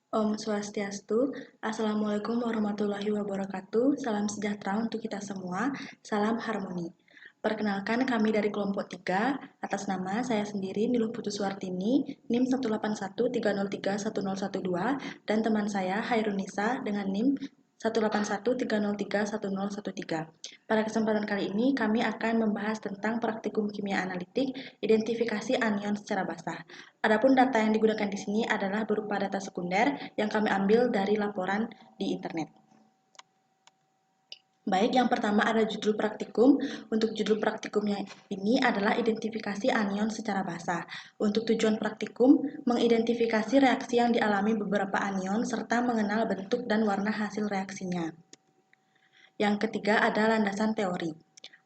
Om Swastiastu, Assalamualaikum warahmatullahi wabarakatuh, salam sejahtera untuk kita semua, salam harmoni. Perkenalkan kami dari kelompok 3, atas nama saya sendiri Niluh Putuswartini, NIM 18130310112, dan teman saya Hairunisa dengan NIM 18130310113. Pada kesempatan kali ini kami akan membahas tentang praktikum kimia analitik, identifikasi anion secara basah. Adapun data yang digunakan di sini adalah berupa data sekunder yang kami ambil dari laporan di internet. Baik, yang pertama ada judul praktikum. Untuk judul praktikumnya ini adalah identifikasi anion secara basah. Untuk tujuan praktikum, mengidentifikasi reaksi yang dialami beberapa anion serta mengenal bentuk dan warna hasil reaksinya. Yang ketiga ada landasan teori.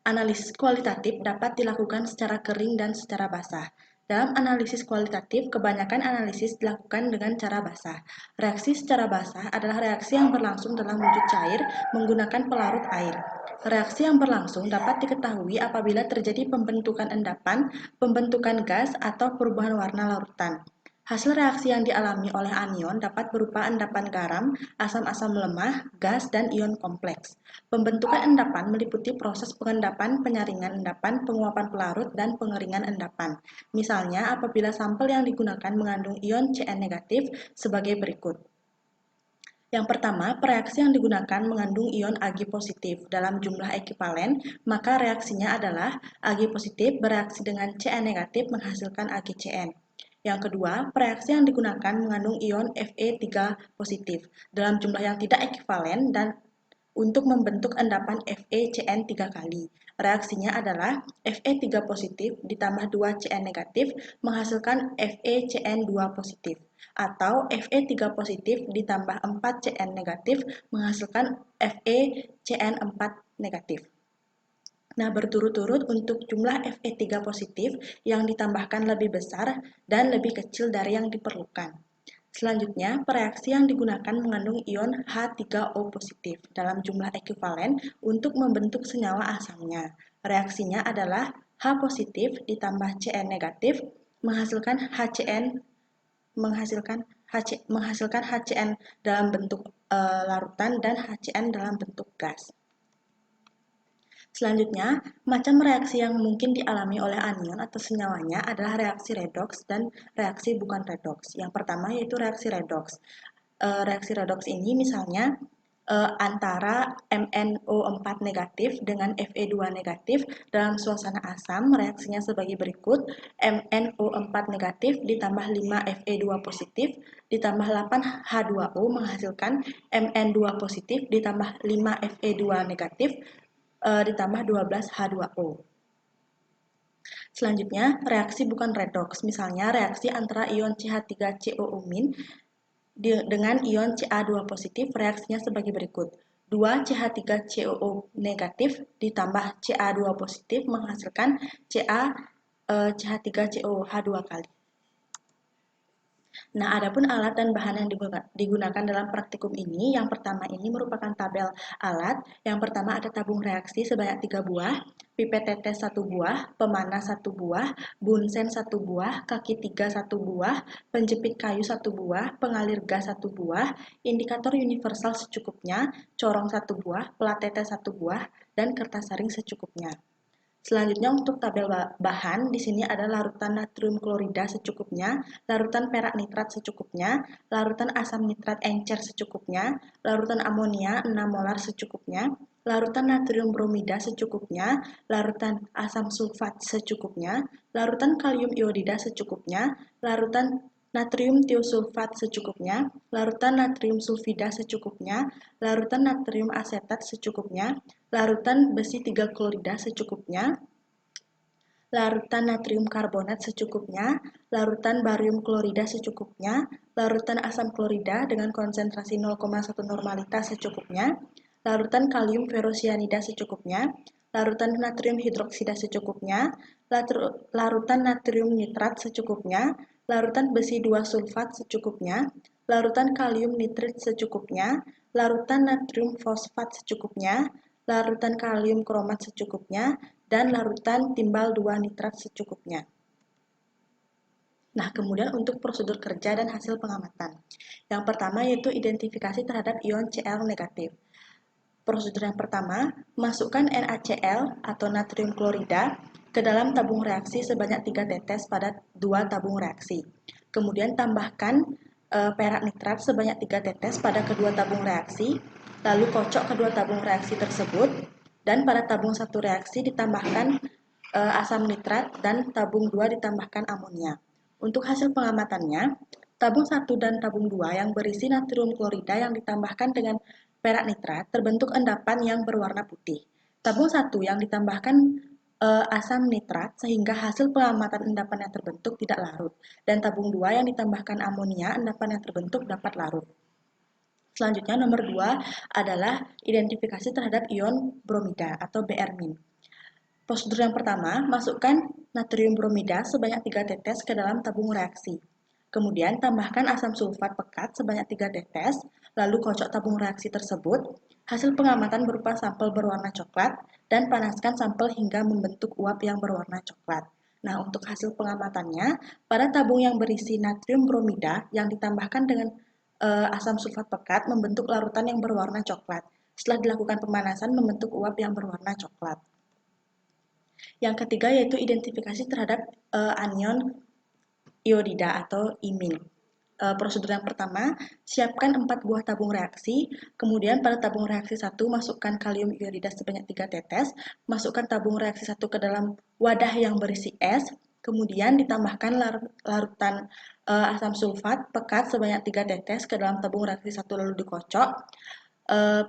Analisis kualitatif dapat dilakukan secara kering dan secara basah. Dalam analisis kualitatif, kebanyakan analisis dilakukan dengan cara basah. Reaksi secara basah adalah reaksi yang berlangsung dalam wujud cair menggunakan pelarut air. Reaksi yang berlangsung dapat diketahui apabila terjadi pembentukan endapan, pembentukan gas, atau perubahan warna larutan. Hasil reaksi yang dialami oleh anion dapat berupa endapan garam, asam-asam lemah, gas, dan ion kompleks. Pembentukan endapan meliputi proses pengendapan, penyaringan endapan, penguapan pelarut, dan pengeringan endapan. Misalnya, apabila sampel yang digunakan mengandung ion Cn negatif sebagai berikut. Yang pertama, reaksi yang digunakan mengandung ion Ag positif dalam jumlah ekivalen, maka reaksinya adalah Ag positif bereaksi dengan Cn negatif menghasilkan AgCN. Yang kedua, reaksi yang digunakan mengandung ion Fe3 positif dalam jumlah yang tidak ekivalen dan untuk membentuk endapan FeCN 3 kali. Reaksinya adalah Fe3 positif ditambah 2 Cn negatif menghasilkan FeCN2 positif atau Fe3 positif ditambah 4 Cn negatif menghasilkan FeCN4 negatif. Nah, berturut-turut untuk jumlah Fe3 positif yang ditambahkan lebih besar dan lebih kecil dari yang diperlukan. Selanjutnya, reaksi yang digunakan mengandung ion H3O positif dalam jumlah ekivalen untuk membentuk senyawa asamnya. Reaksinya adalah H positif ditambah Cn negatif menghasilkan HCN menghasilkan HCN dalam bentuk larutan dan HCN dalam bentuk gas. Selanjutnya, macam reaksi yang mungkin dialami oleh anion atau senyawanya adalah reaksi redox dan reaksi bukan redox. Yang pertama yaitu reaksi redox. Reaksi redox ini misalnya antara MnO4 negatif dengan Fe2 negatif dalam suasana asam, reaksinya sebagai berikut: MnO4 negatif ditambah 5 Fe2 positif ditambah 8 H2O menghasilkan Mn2 positif ditambah 5 Fe2 negatif ditambah 12 H2O. Selanjutnya, reaksi bukan redox, misalnya reaksi antara ion CH3COO- dengan ion Ca2 positif, reaksinya sebagai berikut. 2 CH3COO negatif ditambah Ca2 positif menghasilkan CH3COH2 kali. Nah, adapun alat dan bahan yang digunakan dalam praktikum ini, yang pertama ini merupakan tabel alat. Yang pertama ada tabung reaksi sebanyak 3 buah, pipet tetes 1 buah, pemanas 1 buah, bunsen 1 buah, kaki 3 1 buah, penjepit kayu 1 buah, pengalir gas 1 buah, indikator universal secukupnya, corong 1 buah, plat tetes 1 buah, dan kertas saring secukupnya. Selanjutnya untuk tabel bahan, di sini ada larutan natrium klorida secukupnya, larutan perak nitrat secukupnya, larutan asam nitrat encer secukupnya, larutan amonia 6 molar secukupnya, larutan natrium bromida secukupnya, larutan asam sulfat secukupnya, larutan kalium iodida secukupnya, larutan natrium tiosulfat secukupnya, larutan natrium sulfida secukupnya, larutan natrium asetat secukupnya, larutan besi 3 klorida secukupnya, larutan natrium karbonat secukupnya, larutan barium klorida secukupnya, larutan asam klorida dengan konsentrasi 0,1 normalitas secukupnya, larutan kalium ferrosianida secukupnya, larutan natrium hidroksida secukupnya, larutan natrium nitrat secukupnya, larutan besi 2 sulfat secukupnya, larutan kalium nitrit secukupnya, larutan natrium fosfat secukupnya, larutan kalium kromat secukupnya, dan larutan timbal 2 nitrat secukupnya. Nah, kemudian untuk prosedur kerja dan hasil pengamatan. Yang pertama yaitu identifikasi terhadap ion Cl negatif. Prosedur yang pertama, masukkan NaCl atau natrium klorida ke dalam tabung reaksi sebanyak 3 tetes pada 2 tabung reaksi. Kemudian tambahkan perak nitrat sebanyak 3 tetes pada kedua tabung reaksi, lalu kocok kedua tabung reaksi tersebut, dan pada tabung 1 reaksi ditambahkan asam nitrat dan tabung 2 ditambahkan amonia. Untuk hasil pengamatannya, tabung 1 dan tabung 2 yang berisi natrium klorida yang ditambahkan dengan perak nitrat terbentuk endapan yang berwarna putih. Tabung 1 yang ditambahkan asam nitrat sehingga hasil pengamatan endapan yang terbentuk tidak larut. Dan tabung 2 yang ditambahkan amonia, endapan yang terbentuk dapat larut. Selanjutnya nomor 2 adalah identifikasi terhadap ion bromida atau Br-. Prosedur yang pertama, masukkan natrium bromida sebanyak 3 tetes ke dalam tabung reaksi. Kemudian tambahkan asam sulfat pekat sebanyak 3 tetes, lalu kocok tabung reaksi tersebut. Hasil pengamatan berupa sampel berwarna coklat dan panaskan sampel hingga membentuk uap yang berwarna coklat. Nah, untuk hasil pengamatannya, pada tabung yang berisi natrium bromida yang ditambahkan dengan asam sulfat pekat membentuk larutan yang berwarna coklat. Setelah dilakukan pemanasan membentuk uap yang berwarna coklat. Yang ketiga yaitu identifikasi terhadap anion iodida atau imin. Prosedur yang pertama, siapkan 4 buah tabung reaksi, kemudian pada tabung reaksi 1 masukkan kalium iodida sebanyak 3 tetes, masukkan tabung reaksi 1 ke dalam wadah yang berisi es, kemudian ditambahkan larutan asam sulfat pekat sebanyak 3 tetes ke dalam tabung reaksi 1 lalu dikocok.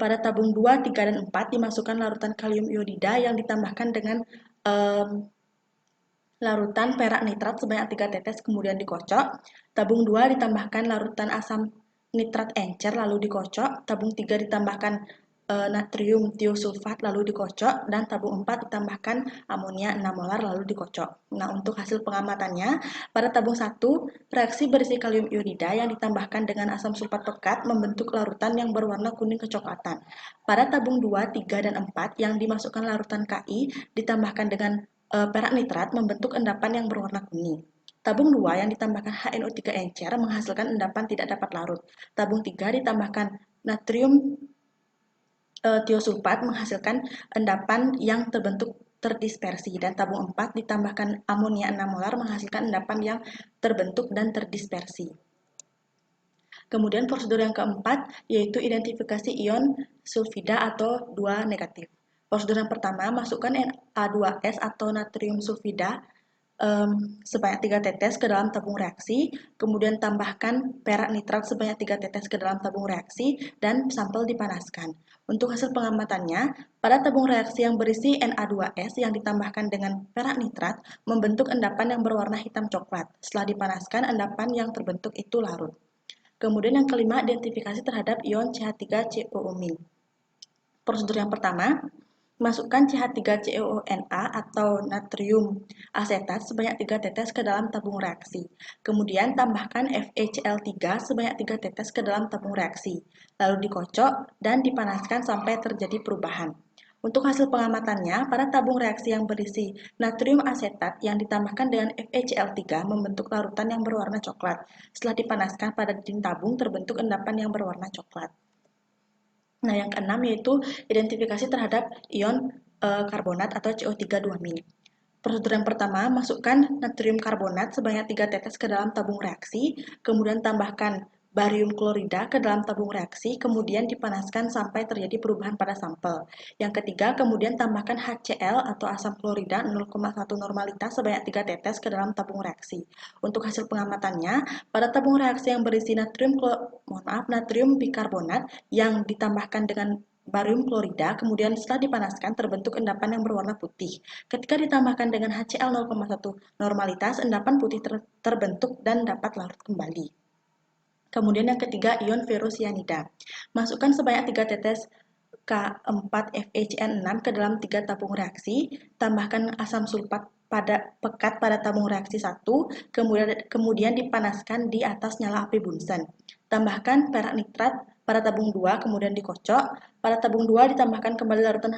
Pada tabung 2, 3, dan 4 dimasukkan larutan kalium iodida yang ditambahkan dengan larutan perak nitrat sebanyak 3 tetes kemudian dikocok. Tabung 2 ditambahkan larutan asam nitrat encer lalu dikocok. Tabung 3 ditambahkan natrium tiosulfat lalu dikocok. Dan tabung 4 ditambahkan amonia 6 molar lalu dikocok. Nah, untuk hasil pengamatannya, pada tabung 1, reaksi berisi kalium iodida yang ditambahkan dengan asam sulfat pekat membentuk larutan yang berwarna kuning kecoklatan. Pada tabung 2, 3, dan 4 yang dimasukkan larutan Ki ditambahkan dengan perak nitrat membentuk endapan yang berwarna kuning. Tabung 2 yang ditambahkan HNO3 encer menghasilkan endapan tidak dapat larut. Tabung 3 ditambahkan natrium tiosulfat menghasilkan endapan yang terbentuk terdispersi. Dan tabung 4 ditambahkan amonia 6 molar menghasilkan endapan yang terbentuk dan terdispersi. Kemudian prosedur yang keempat yaitu identifikasi ion sulfida atau 2 negatif. Prosedur yang pertama, masukkan Na2S atau natrium sulfida sebanyak 3 tetes ke dalam tabung reaksi, kemudian tambahkan perak nitrat sebanyak 3 tetes ke dalam tabung reaksi, dan sampel dipanaskan. Untuk hasil pengamatannya, pada tabung reaksi yang berisi Na2S yang ditambahkan dengan perak nitrat membentuk endapan yang berwarna hitam coklat. Setelah dipanaskan, endapan yang terbentuk itu larut. Kemudian yang kelima, identifikasi terhadap ion CH3COO-. Prosedur yang pertama, masukkan CH3COONa atau natrium asetat sebanyak 3 tetes ke dalam tabung reaksi. Kemudian tambahkan FeCl3 sebanyak 3 tetes ke dalam tabung reaksi. Lalu dikocok dan dipanaskan sampai terjadi perubahan. Untuk hasil pengamatannya, pada tabung reaksi yang berisi natrium asetat yang ditambahkan dengan FeCl3 membentuk larutan yang berwarna coklat. Setelah dipanaskan pada dinding tabung terbentuk endapan yang berwarna coklat. Nah, yang keenam yaitu identifikasi terhadap ion karbonat atau CO3 2-. Prosedur yang pertama, masukkan natrium karbonat sebanyak 3 tetes ke dalam tabung reaksi, kemudian tambahkan barium klorida ke dalam tabung reaksi, kemudian dipanaskan sampai terjadi perubahan pada sampel. Yang ketiga, kemudian tambahkan HCl atau asam klorida 0,1 normalitas sebanyak 3 tetes ke dalam tabung reaksi. Untuk hasil pengamatannya, pada tabung reaksi yang berisi natrium bikarbonat yang ditambahkan dengan barium klorida, kemudian setelah dipanaskan terbentuk endapan yang berwarna putih. Ketika ditambahkan dengan HCl 0,1 normalitas, endapan putih terbentuk dan dapat larut kembali. Kemudian yang ketiga, ion ferrosianida. Masukkan sebanyak 3 tetes K4FeCN6 ke dalam 3 tabung reaksi, tambahkan asam sulfat pekat pada tabung reaksi 1, kemudian dipanaskan di atas nyala api bunsen. Tambahkan perak nitrat pada tabung 2, kemudian dikocok. Pada tabung 2 ditambahkan kembali larutan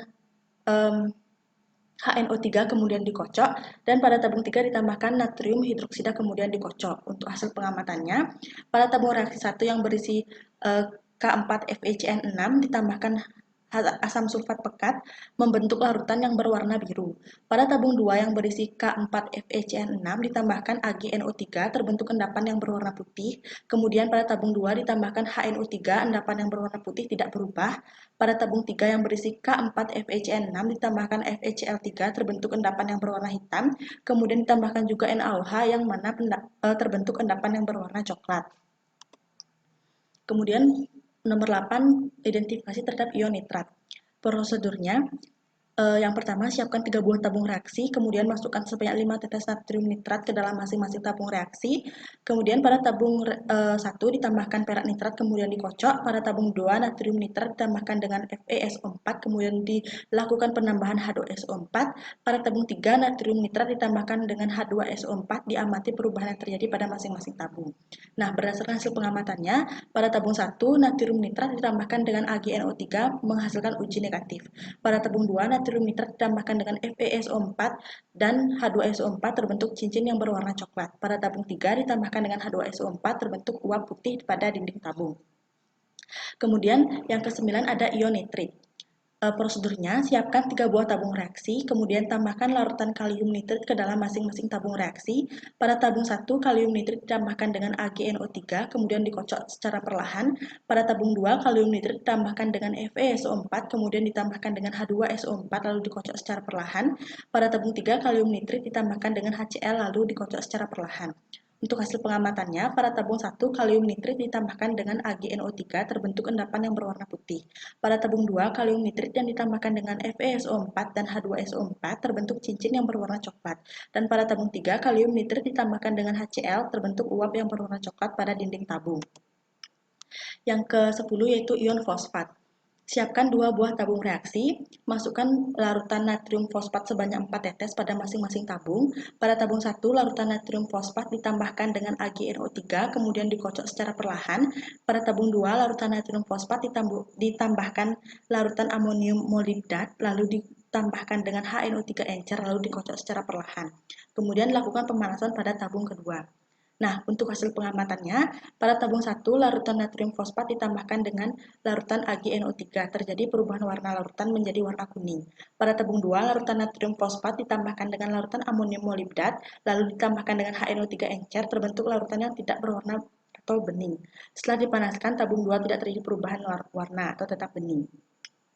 HNO3 kemudian dikocok, dan pada tabung 3 ditambahkan natrium hidroksida kemudian dikocok. Untuk hasil pengamatannya, pada tabung reaksi 1 yang berisi K4FeCN6 ditambahkan asam sulfat pekat membentuk larutan yang berwarna biru. Pada tabung 2 yang berisi K4FeCN6 ditambahkan AgNO3 terbentuk endapan yang berwarna putih. Kemudian pada tabung 2 ditambahkan HNO3, endapan yang berwarna putih tidak berubah. Pada tabung 3 yang berisi K4FeCN6 ditambahkan FeCl3 terbentuk endapan yang berwarna hitam. Kemudian ditambahkan juga NaOH yang mana terbentuk endapan yang berwarna coklat. Kemudian nomor 8, identifikasi terhadap ion nitrat. Prosedurnya, yang pertama, siapkan 3 buah tabung reaksi, kemudian masukkan sebanyak 5 tetes natrium nitrat ke dalam masing-masing tabung reaksi. Kemudian pada tabung 1 ditambahkan perak nitrat, kemudian dikocok. Pada tabung 2, natrium nitrat ditambahkan dengan FeSO4, kemudian dilakukan penambahan H2SO4. Pada tabung 3, natrium nitrat ditambahkan dengan H2SO4, diamati perubahan yang terjadi pada masing-masing tabung. Nah, berdasarkan hasil pengamatannya, pada tabung 1, natrium nitrat ditambahkan dengan AgNO3 menghasilkan uji negatif. Pada tabung 2, natrium nitrat ditambahkan dengan FeSO4 dan H2SO4 terbentuk cincin yang berwarna coklat. Pada tabung 3 ditambahkan dengan H2SO4 terbentuk uap putih pada dinding tabung. Kemudian yang ke-9 ada ion nitrit. Prosedurnya, siapkan 3 buah tabung reaksi, kemudian tambahkan larutan kalium nitrit ke dalam masing-masing tabung reaksi. Pada tabung 1, kalium nitrit ditambahkan dengan AgNO3, kemudian dikocok secara perlahan. Pada tabung 2, kalium nitrit ditambahkan dengan FeSO4, kemudian ditambahkan dengan H2SO4, lalu dikocok secara perlahan. Pada tabung 3, kalium nitrit ditambahkan dengan HCl, lalu dikocok secara perlahan. Untuk hasil pengamatannya, pada tabung 1, kalium nitrit ditambahkan dengan AgNO3 terbentuk endapan yang berwarna putih. Pada tabung 2, kalium nitrit yang ditambahkan dengan FeSO4 dan H2SO4 terbentuk cincin yang berwarna coklat. Dan pada tabung 3, kalium nitrit ditambahkan dengan HCl terbentuk uap yang berwarna coklat pada dinding tabung. Yang ke-10 yaitu ion fosfat. Siapkan 2 buah tabung reaksi, masukkan larutan natrium fosfat sebanyak 4 tetes pada masing-masing tabung. Pada tabung 1, larutan natrium fosfat ditambahkan dengan AgNO3, kemudian dikocok secara perlahan. Pada tabung 2, larutan natrium fosfat ditambahkan larutan amonium molibdat, lalu ditambahkan dengan HNO3 encer, lalu dikocok secara perlahan. Kemudian lakukan pemanasan pada tabung kedua. Nah, untuk hasil pengamatannya, pada tabung 1, larutan natrium fosfat ditambahkan dengan larutan AgNO3. Terjadi perubahan warna larutan menjadi warna kuning. Pada tabung 2, larutan natrium fosfat ditambahkan dengan larutan amonium molibdat, lalu ditambahkan dengan HNO3 encer, terbentuk larutan yang tidak berwarna atau bening. Setelah dipanaskan, tabung 2 tidak terjadi perubahan warna atau tetap bening.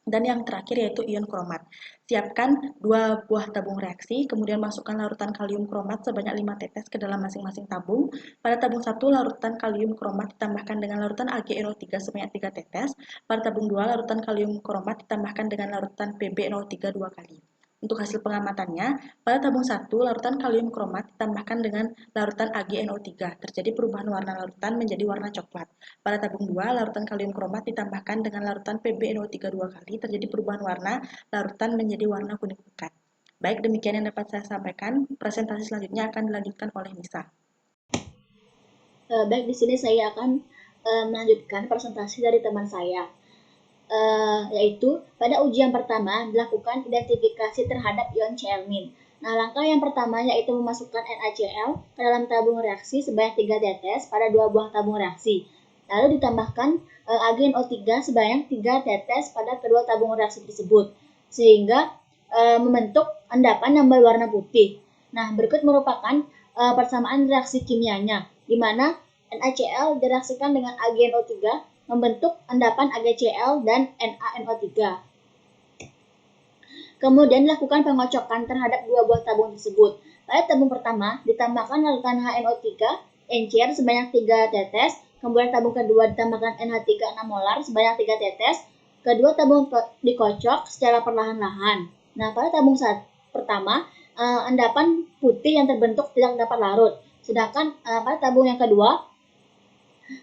Dan yang terakhir yaitu ion kromat. Siapkan 2 buah tabung reaksi, kemudian masukkan larutan kalium kromat sebanyak 5 tetes ke dalam masing-masing tabung. Pada tabung 1, larutan kalium kromat ditambahkan dengan larutan AgNO3 sebanyak 3 tetes. Pada tabung 2, larutan kalium kromat ditambahkan dengan larutan PbNO3 2 kali. Untuk hasil pengamatannya, pada tabung 1, larutan kalium kromat ditambahkan dengan larutan AgNO3. Terjadi perubahan warna larutan menjadi warna coklat. Pada tabung 2, larutan kalium kromat ditambahkan dengan larutan PbNO3 2 kali. Terjadi perubahan warna larutan menjadi warna kuning pekat. Baik, demikian yang dapat saya sampaikan. Presentasi selanjutnya akan dilanjutkan oleh Nisa. Baik, di sini saya akan melanjutkan presentasi dari teman saya. Yaitu pada ujian pertama dilakukan identifikasi terhadap ion Cl-. Nah, langkah yang pertama yaitu memasukkan NaCl ke dalam tabung reaksi sebanyak 3 tetes pada 2 buah tabung reaksi. Lalu ditambahkan AgNO3 sebanyak 3 tetes pada kedua tabung reaksi tersebut, sehingga membentuk endapan yang berwarna putih. Nah, berikut merupakan persamaan reaksi kimianya, di mana NaCl direaksikan dengan AgNO3 membentuk endapan AgCl dan NaNO3. Kemudian dilakukan pengocokan terhadap 2 buah tabung tersebut. Pada tabung pertama ditambahkan larutan HNO3 encer sebanyak 3 tetes, kemudian tabung kedua ditambahkan NH3 6 molar sebanyak 3 tetes. Kedua tabung dikocok secara perlahan-lahan. Nah, pada tabung pertama endapan putih yang terbentuk tidak dapat larut. Sedangkan pada tabung yang kedua,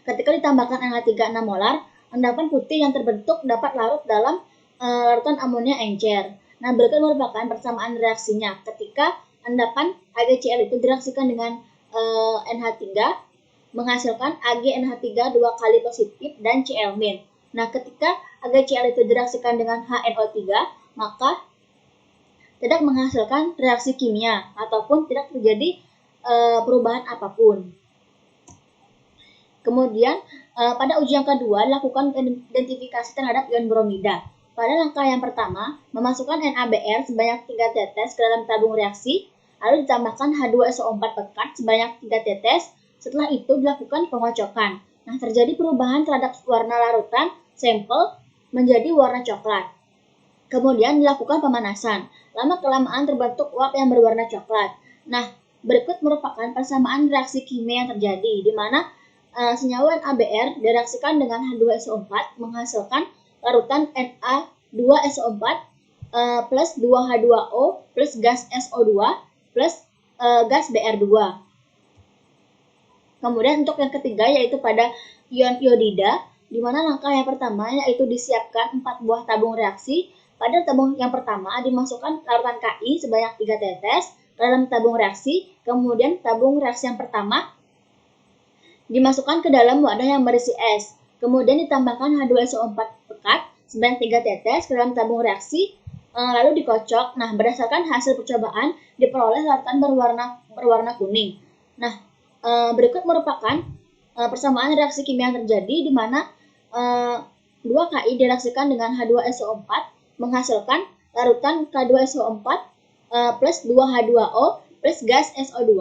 ketika ditambahkan NH3 6 molar, endapan putih yang terbentuk dapat larut dalam larutan amonia encer. Nah, berikut merupakan persamaan reaksinya ketika endapan AgCl itu direaksikan dengan NH3 menghasilkan AgNH3 2 kali positif dan Cl-. Nah, ketika AgCl itu direaksikan dengan HNO3, maka tidak menghasilkan reaksi kimia ataupun tidak terjadi perubahan apapun. Kemudian pada uji yang kedua lakukan identifikasi terhadap ion bromida. Pada langkah yang pertama, memasukkan NaBr sebanyak 3 tetes ke dalam tabung reaksi, lalu ditambahkan H2SO4 pekat sebanyak 3 tetes. Setelah itu dilakukan pengocokan. Nah, terjadi perubahan terhadap warna larutan sampel menjadi warna coklat. Kemudian dilakukan pemanasan. Lama-kelamaan terbentuk uap yang berwarna coklat. Nah, berikut merupakan persamaan reaksi kimia yang terjadi, di mana senyawa NaBr direaksikan dengan H2SO4 menghasilkan larutan Na2SO4 plus 2H2O plus gas SO2 plus gas Br2. Kemudian untuk yang ketiga yaitu pada ion iodida, di mana langkah yang pertama yaitu disiapkan 4 buah tabung reaksi. Pada tabung yang pertama dimasukkan larutan Ki sebanyak 3 tetes ke dalam tabung reaksi, kemudian tabung reaksi yang pertama dimasukkan ke dalam wadah yang berisi es, kemudian ditambahkan H2SO4 pekat sebanyak 3 tetes ke dalam tabung reaksi, lalu dikocok. Nah, berdasarkan hasil percobaan diperoleh larutan berwarna kuning. Nah, berikut merupakan persamaan reaksi kimia yang terjadi di mana 2 Ki direaksikan dengan H2SO4 menghasilkan larutan K2SO4 plus 2H2O plus gas SO2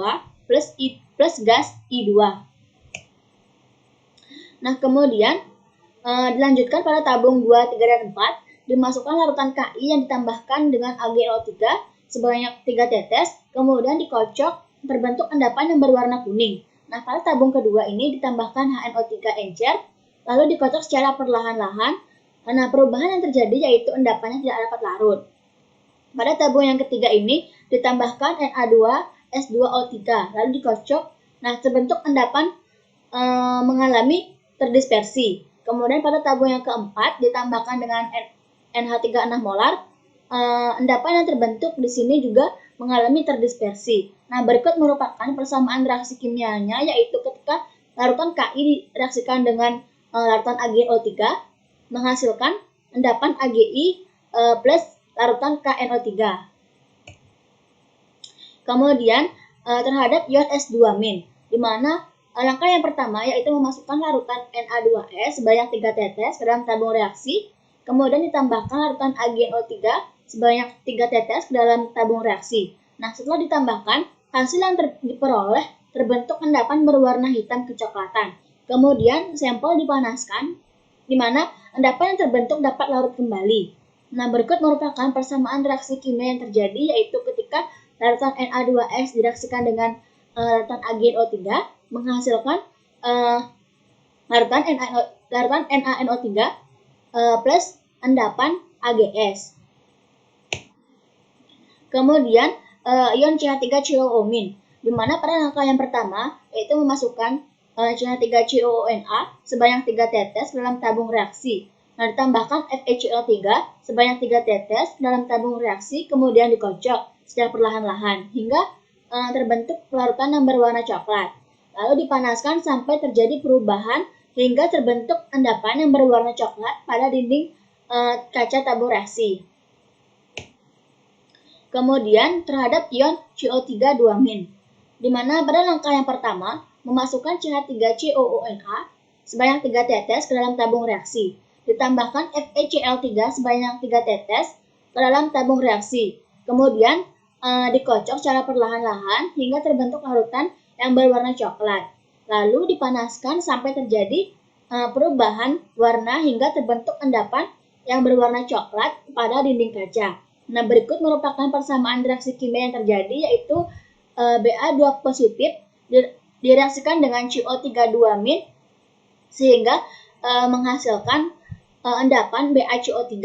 plus gas I2. Nah, kemudian dilanjutkan pada tabung 2, 3, dan 4, dimasukkan larutan Ki yang ditambahkan dengan AgNO3 sebanyak 3 tetes, kemudian dikocok terbentuk endapan yang berwarna kuning. Nah, pada tabung kedua ini ditambahkan HNO3 encer, lalu dikocok secara perlahan-lahan. Nah, perubahan yang terjadi yaitu endapannya tidak dapat larut. Pada tabung yang ketiga ini ditambahkan Na2S2O3, lalu dikocok. Nah, terbentuk endapan mengalami terdispersi. Kemudian pada tabung yang keempat ditambahkan dengan NH3 6 molar, endapan yang terbentuk di sini juga mengalami terdispersi. Nah, berikut merupakan persamaan reaksi kimianya yaitu ketika larutan Ki direaksikan dengan larutan AgNO3 menghasilkan endapan Agi plus larutan KNO3. Kemudian terhadap ion S2-, di mana langkah yang pertama yaitu memasukkan larutan Na2S sebanyak 3 tetes ke dalam tabung reaksi, kemudian ditambahkan larutan AgNO3 sebanyak 3 tetes ke dalam tabung reaksi. Nah, setelah ditambahkan, hasil yang diperoleh terbentuk endapan berwarna hitam kecoklatan. Kemudian sampel dipanaskan, di mana endapan yang terbentuk dapat larut kembali. Nah, berikut merupakan persamaan reaksi kimia yang terjadi yaitu ketika larutan Na2S direaksikan dengan larutan AgNO3 menghasilkan larutan NaNO3 plus endapan AgS. Kemudian ion CH3COO-, di mana pada langkah yang pertama yaitu memasukkan CH3COONA sebanyak 3 tetes ke dalam tabung reaksi. Nah, ditambahkan FeCl3 sebanyak 3 tetes ke dalam tabung reaksi, kemudian dikocok secara perlahan-lahan hingga terbentuk larutan yang berwarna coklat. Lalu dipanaskan sampai terjadi perubahan hingga terbentuk endapan yang berwarna coklat pada dinding kaca tabung reaksi. Kemudian terhadap ion CO3 2-, di mana pada langkah yang pertama memasukkan CH3COONA sebanyak 3 tetes ke dalam tabung reaksi, ditambahkan FeCl3 sebanyak 3 tetes ke dalam tabung reaksi, kemudian dikocok secara perlahan-lahan hingga terbentuk larutan yang berwarna coklat, lalu dipanaskan sampai terjadi perubahan warna hingga terbentuk endapan yang berwarna coklat pada dinding kaca. Nah, berikut merupakan persamaan reaksi kimia yang terjadi yaitu Ba2 positif direaksikan dengan CO3 2- sehingga menghasilkan endapan BaCO3.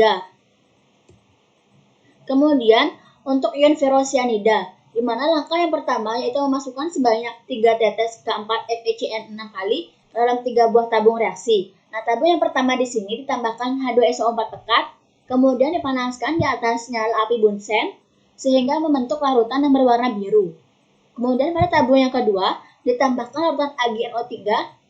Kemudian untuk ion ferrosianida, di mana langkah yang pertama yaitu memasukkan sebanyak 3 tetes K4 FeCN 6 kali dalam 3 buah tabung reaksi. Nah, tabung yang pertama di sini ditambahkan H2SO4 pekat, kemudian dipanaskan di atas nyala api bunsen sehingga membentuk larutan yang berwarna biru. Kemudian pada tabung yang kedua ditambahkan larutan AgNO3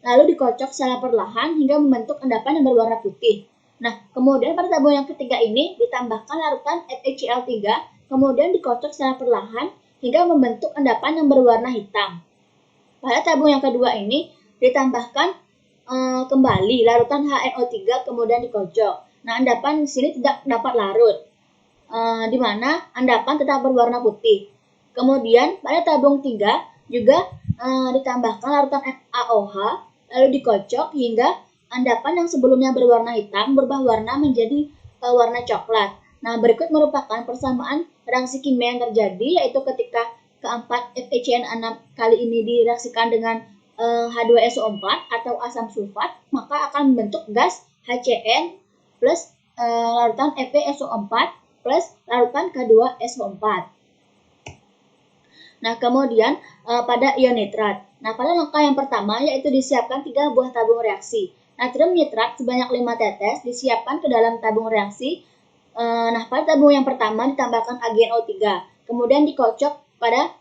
lalu dikocok secara perlahan hingga membentuk endapan yang berwarna putih. Nah, kemudian pada tabung yang ketiga ini ditambahkan larutan FeCl3 kemudian dikocok secara perlahan hingga membentuk endapan yang berwarna hitam. Pada tabung yang kedua ini ditambahkan kembali larutan HNO3 kemudian dikocok. Nah, endapan di sini tidak dapat larut, di mana endapan tetap berwarna putih. Kemudian pada tabung 3 juga ditambahkan larutan AOH lalu dikocok hingga endapan yang sebelumnya berwarna hitam berubah warna menjadi warna coklat. Nah, berikut merupakan persamaan reaksi kimia yang terjadi, yaitu ketika keempat FeCN6 kali ini direaksikan dengan H2SO4 atau asam sulfat, maka akan membentuk gas HCN plus larutan FeSO4 plus larutan K2SO4. Nah, kemudian pada ion nitrat. Nah, pada langkah yang pertama yaitu disiapkan 3 buah tabung reaksi. Natrium nitrat sebanyak 5 tetes disiapkan ke dalam tabung reaksi. Nah, pada tabung yang pertama ditambahkan AgNO3, kemudian dikocok pada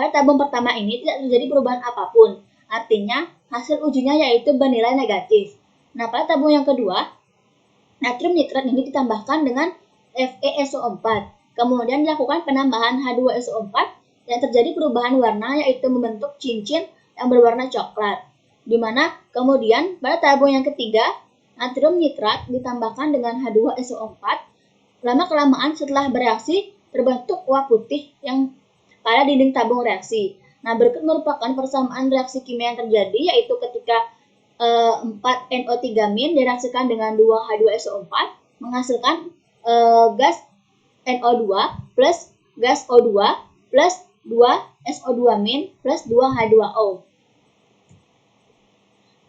tabung pertama ini tidak terjadi perubahan apapun. Artinya, hasil ujinya yaitu bernilai negatif. Nah, pada tabung yang kedua, natrium nitrat ini ditambahkan dengan FeSO4. Kemudian dilakukan penambahan H2SO4 dan terjadi perubahan warna yaitu membentuk cincin yang berwarna coklat. Di mana kemudian pada tabung yang ketiga, natrium nitrat ditambahkan dengan H2SO4. Lama-kelamaan setelah bereaksi terbentuk uap putih yang pada dinding tabung reaksi. Nah, berikut merupakan persamaan reaksi kimia yang terjadi, yaitu ketika 4NO3- direaksikan dengan 2H2SO4 menghasilkan gas NO2 plus gas O2 plus 2SO2- plus 2H2O.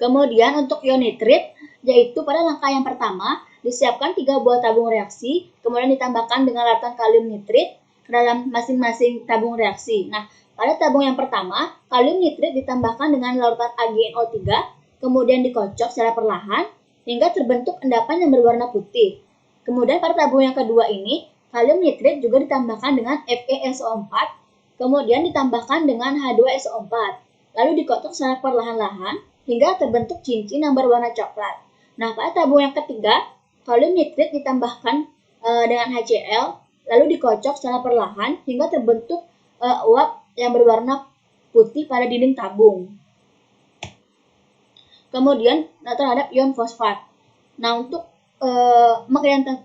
Kemudian untuk ion nitrit, yaitu pada langkah yang pertama disiapkan 3 buah tabung reaksi, kemudian ditambahkan dengan larutan kalium nitrit ke dalam masing-masing tabung reaksi. Nah, pada tabung yang pertama, kalium nitrit ditambahkan dengan larutan AgNO3, kemudian dikocok secara perlahan hingga terbentuk endapan yang berwarna putih. Kemudian pada tabung yang kedua ini, kalium nitrit juga ditambahkan dengan FeSO4, kemudian ditambahkan dengan H2SO4, lalu dikocok secara perlahan-lahan hingga terbentuk cincin yang berwarna coklat. Nah, pada tabung yang ketiga, kalium nitrit ditambahkan dengan HCl, lalu dikocok secara perlahan hingga terbentuk uap yang berwarna putih pada dinding tabung. Kemudian terhadap ion fosfat. Nah, untuk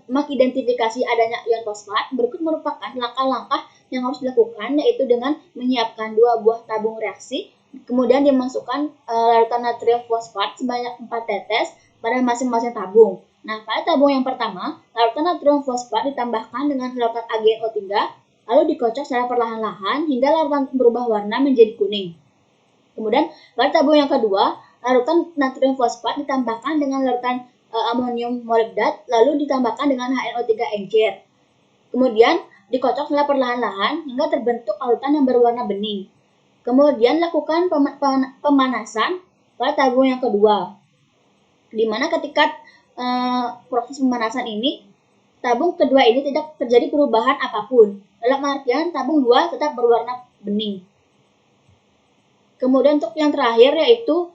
mengidentifikasi adanya ion fosfat, berikut merupakan langkah-langkah yang harus dilakukan, yaitu dengan menyiapkan 2 buah tabung reaksi, kemudian dimasukkan larutan natrium fosfat sebanyak 4 tetes pada masing-masing tabung. Nah, pada tabung yang pertama, larutan natrium fosfat ditambahkan dengan larutan AgNO3, lalu dikocok secara perlahan-lahan hingga larutan berubah warna menjadi kuning. Kemudian, pada tabung yang kedua, larutan natrium fosfat ditambahkan dengan larutan amonium molibdat, lalu ditambahkan dengan HNO3 encer. Kemudian, dikocok secara perlahan-lahan hingga terbentuk larutan yang berwarna bening. Kemudian, lakukan pemanasan pada tabung yang kedua, di mana ketika proses pemanasan ini, tabung kedua ini tidak terjadi perubahan apapun. Dalam artian, tabung 2 tetap berwarna bening. Kemudian untuk yang terakhir yaitu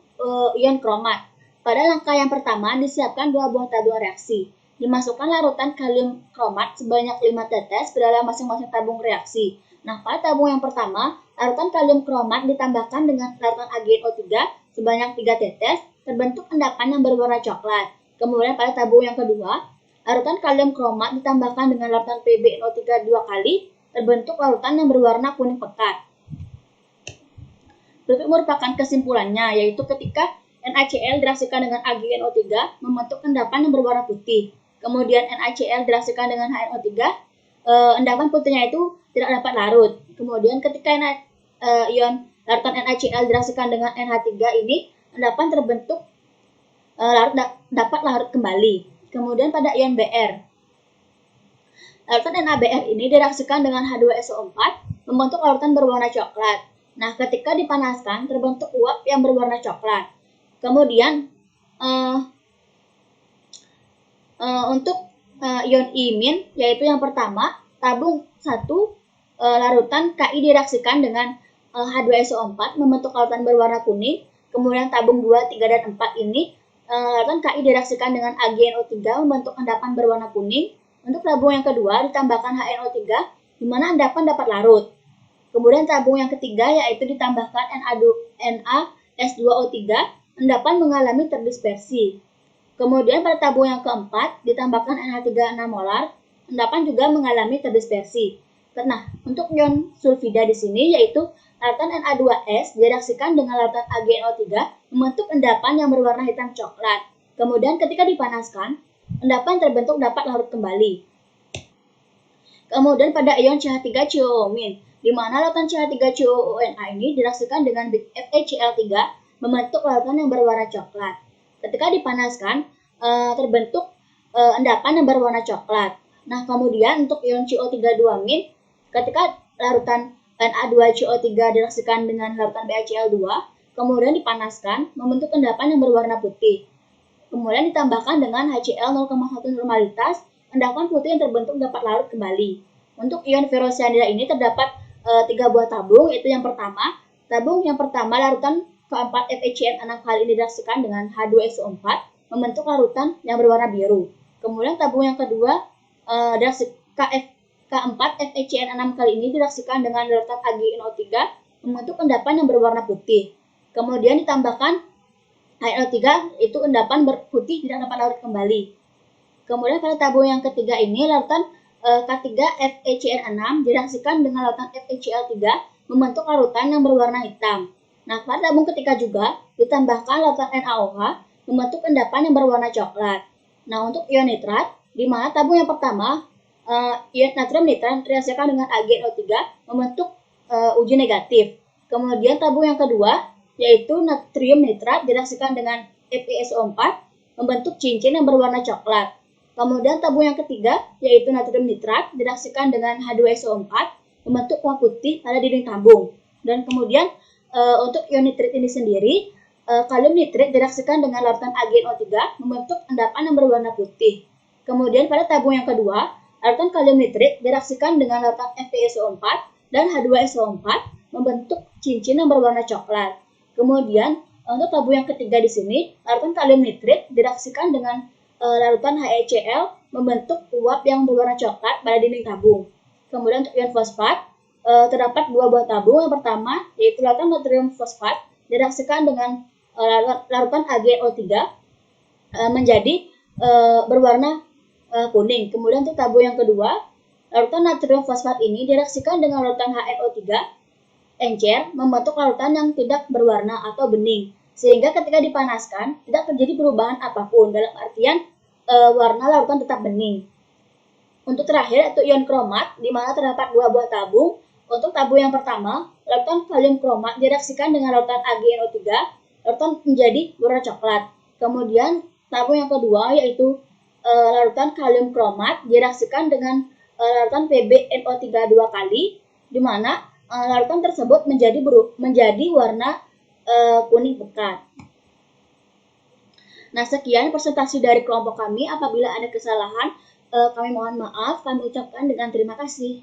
ion kromat. Pada langkah yang pertama disiapkan 2 buah tabung reaksi. Dimasukkan larutan kalium kromat sebanyak 5 tetes ke dalam masing-masing tabung reaksi. Nah, pada tabung yang pertama, larutan kalium kromat ditambahkan dengan larutan AgNO3 sebanyak 3 tetes, terbentuk endapan yang berwarna coklat. Kemudian pada tabung yang kedua, larutan kalium kromat ditambahkan dengan larutan PbNO3 2 kali, terbentuk larutan yang berwarna kuning pekat. Berikut merupakan kesimpulannya, yaitu ketika NaCl direaksikan dengan AgNO3 membentuk endapan yang berwarna putih. Kemudian NaCl direaksikan dengan HNO3, endapan putihnya itu tidak dapat larut. Kemudian ketika ion larutan NaCl direaksikan dengan NH3 ini, endapan terbentuk dapat larut kembali. Kemudian pada ion Br, larutan NaBr ini direaksikan dengan H2SO4 membentuk larutan berwarna coklat. Nah, ketika dipanaskan terbentuk uap yang berwarna coklat. Kemudian untuk ion imin, yaitu yang pertama, tabung 1 larutan Ki direaksikan dengan H2SO4 membentuk larutan berwarna kuning. Kemudian tabung 2, 3, dan 4 ini larutan Ki direaksikan dengan AgNO3 membentuk endapan berwarna kuning. Untuk tabung yang kedua ditambahkan HNO3 di mana endapan dapat larut. Kemudian tabung yang ketiga yaitu ditambahkan NaS2O3, endapan mengalami terdispersi. Kemudian pada tabung yang keempat ditambahkan NH3 6 molar, endapan juga mengalami terdispersi. Nah, untuk ion sulfida di sini yaitu larutan Na2S direaksikan dengan larutan AgNO3 membentuk endapan yang berwarna hitam coklat. Kemudian ketika dipanaskan, endapan terbentuk dapat larut kembali. Kemudian pada ion CH3COO- di mana larutan CH3COONA ini direaksikan dengan FeCl3 membentuk larutan yang berwarna coklat. Ketika dipanaskan, terbentuk endapan yang berwarna coklat. Nah, kemudian untuk ion CO32-, ketika larutan Na2CO3 direaksikan dengan larutan BaCl2, kemudian dipanaskan, membentuk endapan yang berwarna putih. Kemudian ditambahkan dengan HCl 0,1 normalitas, endapan putih yang terbentuk dapat larut kembali. Untuk ion ferrosianida ini terdapat 3 buah tabung, yaitu yang pertama, tabung yang pertama larutan keempat FeCN6 kali ini direaksikan dengan H2SO4, membentuk larutan yang berwarna biru. Kemudian tabung yang kedua, keempat FeCN6 kali ini direaksikan dengan larutan AgNO3, membentuk endapan yang berwarna putih. Kemudian ditambahkan HNO3, itu endapan putih tidak dapat larut kembali. Kemudian pada tabung yang ketiga ini, larutan K3FeCN6 direaksikan dengan larutan FeCl3, membentuk larutan yang berwarna hitam. Nah, pada tabung ketiga juga ditambahkan larutan NaOH, membentuk endapan yang berwarna coklat. Nah, untuk ion nitrat, di mana tabung yang pertama, ion natrium nitrat direaksikan dengan AgNO3, membentuk uji negatif. Kemudian tabung yang kedua, yaitu natrium nitrat direaksikan dengan FeSO4, membentuk cincin yang berwarna coklat. Kemudian tabung yang ketiga, yaitu natrium nitrat direaksikan dengan H2SO4, membentuk kuah putih pada dinding tabung. Dan kemudian untuk ion nitrit ini sendiri, kalium nitrit direaksikan dengan larutan AgNO3, membentuk endapan yang berwarna putih. Kemudian pada tabung yang kedua, larutan kalium nitrit direaksikan dengan larutan FeSO4 dan H2SO4, membentuk cincin yang berwarna coklat. Kemudian untuk tabung yang ketiga di sini, larutan kalium nitrit direaksikan dengan larutan HeCl, membentuk uap yang berwarna coklat pada dinding tabung. Kemudian untuk ion fosfat, terdapat 2 buah tabung. Yang pertama yaitu larutan natrium fosfat direaksikan dengan larutan AgNO3 menjadi berwarna kuning. Kemudian untuk tabung yang kedua, larutan natrium fosfat ini direaksikan dengan larutan HNO3 encer, membentuk larutan yang tidak berwarna atau bening, sehingga ketika dipanaskan tidak terjadi perubahan apapun, dalam artian warna larutan tetap bening. Untuk terakhir itu ion kromat, di mana terdapat 2 buah tabung. Untuk tabung yang pertama, larutan kalium kromat direaksikan dengan larutan AgNO3, larutan menjadi warna coklat. Kemudian tabung yang kedua yaitu larutan kalium kromat direaksikan dengan larutan PbNO3 2 kali, di mana larutan tersebut menjadi warna kuning pekat. Nah, sekian presentasi dari kelompok kami. Apabila ada kesalahan, kami mohon maaf. Kami ucapkan dengan terima kasih.